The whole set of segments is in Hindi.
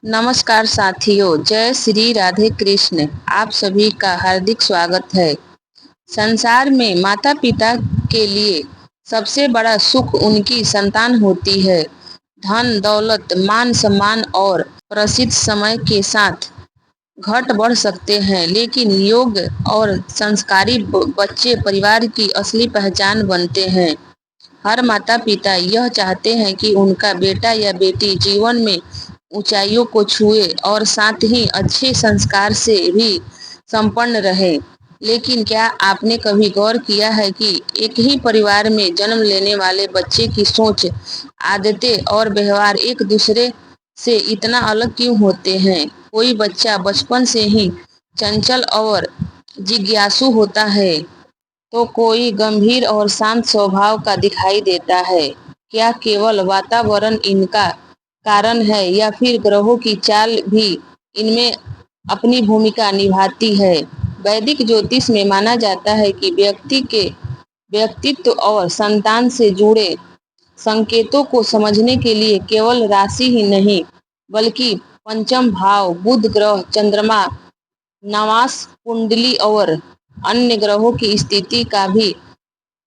नमस्कार साथियों, जय श्री राधे कृष्ण। आप सभी का हार्दिक स्वागत है। संसार में माता पिता के लिए सबसे बड़ा सुख उनकी संतान होती है। धन दौलत, मान सम्मान और प्रसिद्ध समय के साथ घट बढ़ सकते हैं, लेकिन योग्य और संस्कारी बच्चे परिवार की असली पहचान बनते हैं। हर माता पिता यह चाहते हैं कि उनका बेटा या बेटी जीवन में ऊंचाइयों को छुए और साथ ही अच्छे संस्कार से भी संपन्न रहे। लेकिन क्या आपने कभी गौर किया है कि एक ही परिवार में जन्म लेने वाले बच्चे की सोच, आदतें और व्यवहार एक दूसरे से इतना अलग क्यों होते हैं? कोई बच्चा बचपन से ही चंचल और जिज्ञासु होता है, तो कोई गंभीर और शांत स्वभाव का दिखाई देता है। क्या केवल वातावरण इनका कारण है या फिर ग्रहों की चाल भी इनमें अपनी भूमिका निभाती है? वैदिक ज्योतिष में माना जाता है कि व्यक्ति के व्यक्तित्व और संतान से जुड़े संकेतों को समझने के लिए केवल राशि ही नहीं, बल्कि पंचम भाव, बुध ग्रह, चंद्रमा, नवांश कुंडली और अन्य ग्रहों की स्थिति का भी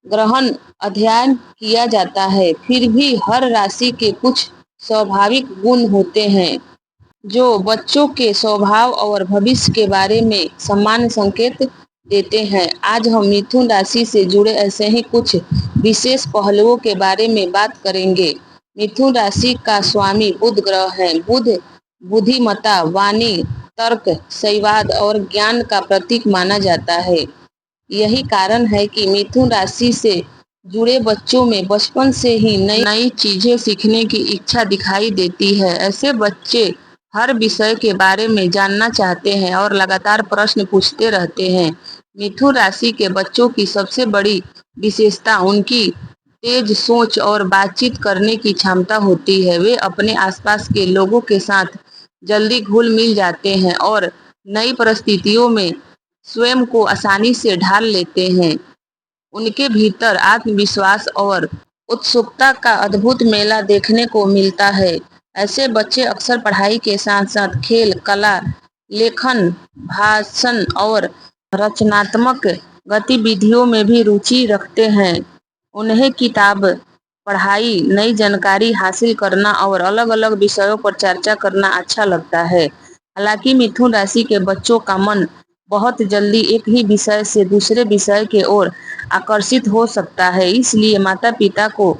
ग्रहण अध्ययन किया जाता है। फिर भी हर राशि के कुछ स्वाभाविक गुण होते हैं जो बच्चों के स्वभाव और भविष्य के बारे में सामान्य संकेत देते हैं। आज हम मिथुन राशि से जुड़े ऐसे ही कुछ विशेष पहलुओं के बारे में बात करेंगे। मिथुन राशि का स्वामी बुध ग्रह है। बुध बुद्धिमत्ता, वाणी, तर्क, संवाद और ज्ञान का प्रतीक माना जाता है। यही कारण है कि मिथुन राशि से जुड़े बच्चों में बचपन से ही नई नई चीजें सीखने की इच्छा दिखाई देती है। ऐसे बच्चे हर विषय के बारे में जानना चाहते हैं और लगातार प्रश्न पूछते रहते हैं। मिथुन राशि के बच्चों की सबसे बड़ी विशेषता उनकी तेज सोच और बातचीत करने की क्षमता होती है। वे अपने आसपास के लोगों के साथ जल्दी घुल मिल जाते हैं और नई परिस्थितियों में स्वयं को आसानी से ढाल लेते हैं। उनके भीतर आत्मविश्वास और उत्सुकता का अद्भुत मेला देखने को मिलता है। ऐसे बच्चे अक्सर पढ़ाई के साथ साथ खेल, कला, लेखन, भाषण और रचनात्मक गतिविधियों में भी रुचि रखते हैं। उन्हें किताब पढ़ाई, नई जानकारी हासिल करना और अलग अलग विषयों पर चर्चा करना अच्छा लगता है। हालांकि मिथुन राशि के बच्चों का मन बहुत जल्दी एक ही विषय से दूसरे विषय के ओर आकर्षित हो सकता है। इसलिए माता पिता को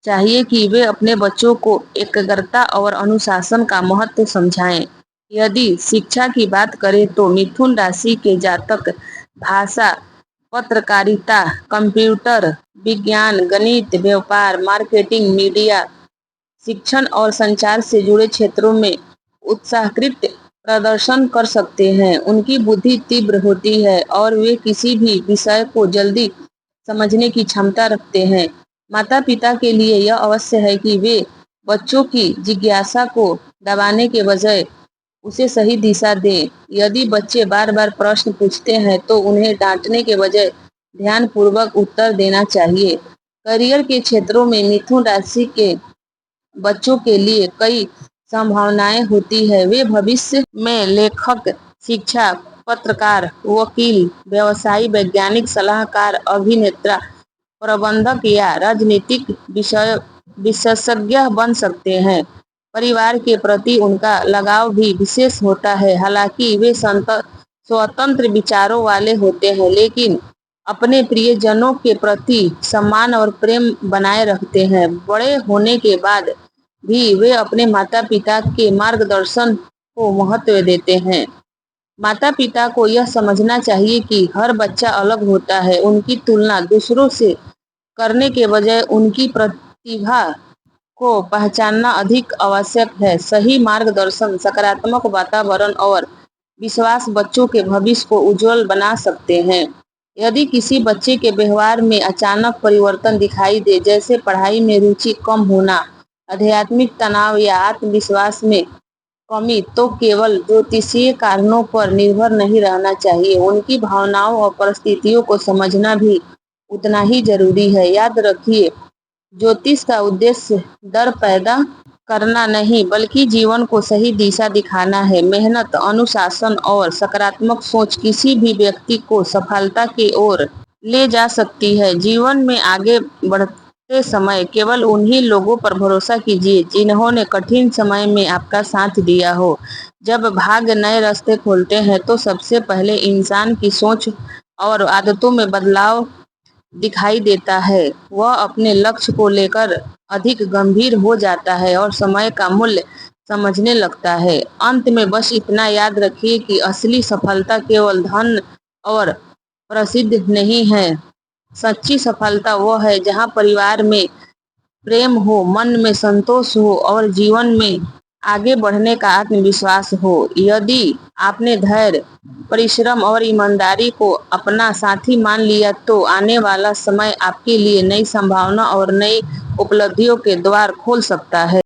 चाहिए कि वे अपने बच्चों को एकाग्रता और अनुशासन का महत्व समझाएं। यदि शिक्षा की बात करें तो मिथुन राशि के जातक भाषा, पत्रकारिता, कंप्यूटर विज्ञान, गणित, व्यापार, मार्केटिंग, मीडिया, शिक्षण और संचार से जुड़े क्षेत्रों में उत्साहकृत प्रदर्शन कर सकते हैं। उनकी बुद्धि तीव्र होती है और वे किसी भी विषय को जल्दी समझने की क्षमता रखते हैं। माता पिता के लिए यह अवश्य है कि वे बच्चों की जिज्ञासा को दबाने के बजाय उसे सही दिशा दें। यदि बच्चे बार बार प्रश्न पूछते हैं तो उन्हें डांटने के बजाय ध्यानपूर्वक उत्तर देना चाहिए। करियर के क्षेत्रों में मिथुन राशि के बच्चों के लिए कई संभावनाएं होती है। वे भविष्य में लेखक, शिक्षक, पत्रकार, वकील, व्यवसायी, वैज्ञानिक, सलाहकार, अभिनेता, प्रबंधक या राजनीतिक विषय विशेषज्ञ बन सकते हैं। परिवार के प्रति उनका लगाव भी विशेष होता है। हालांकि वे स्वतंत्र विचारों वाले होते हैं, लेकिन अपने प्रियजनों के प्रति सम्मान और प्रेम बनाए रखते हैं। बड़े होने के बाद भी वे अपने माता पिता के मार्गदर्शन को महत्व देते हैं। माता पिता को यह समझना चाहिए कि हर बच्चा अलग होता है। उनकी तुलना दूसरों से करने के बजाय उनकी प्रतिभा को पहचानना अधिक आवश्यक है। सही मार्गदर्शन, सकारात्मक वातावरण और विश्वास बच्चों के भविष्य को उज्जवल बना सकते हैं। यदि किसी बच्चे के व्यवहार में अचानक परिवर्तन दिखाई दे, जैसे पढ़ाई में रुचि कम होना, आध्यात्मिक तनाव या आत्मविश्वास में कमी, तो केवल ज्योतिषीय कारणों पर निर्भर नहीं रहना चाहिए। उनकी भावनाओं और परिस्थितियों को समझना भी उतना ही जरूरी है। याद रखिए, ज्योतिष का उद्देश्य डर पैदा करना नहीं बल्कि जीवन को सही दिशा दिखाना है। मेहनत, अनुशासन और सकारात्मक सोच किसी भी व्यक्ति को सफलता की ओर ले जा सकती है। जीवन में आगे बढ़ते समय केवल उन्हीं लोगों पर भरोसा कीजिए जिन्होंने कठिन समय में आपका साथ दिया हो। जब भाग्य नए रास्ते खोलते हैं तो सबसे पहले इंसान की सोच और आदतों में बदलाव दिखाई देता है। वह अपने लक्ष्य को लेकर अधिक गंभीर हो जाता है और समय का मूल्य समझने लगता है। अंत में बस इतना याद रखिए कि असली सफलता केवल धन और प्रसिद्ध नहीं है। सच्ची सफलता वह है जहाँ परिवार में प्रेम हो, मन में संतोष हो और जीवन में आगे बढ़ने का आत्मविश्वास हो। यदि आपने धैर्य, परिश्रम और ईमानदारी को अपना साथी मान लिया तो आने वाला समय आपके लिए नई संभावना और नई उपलब्धियों के द्वार खोल सकता है।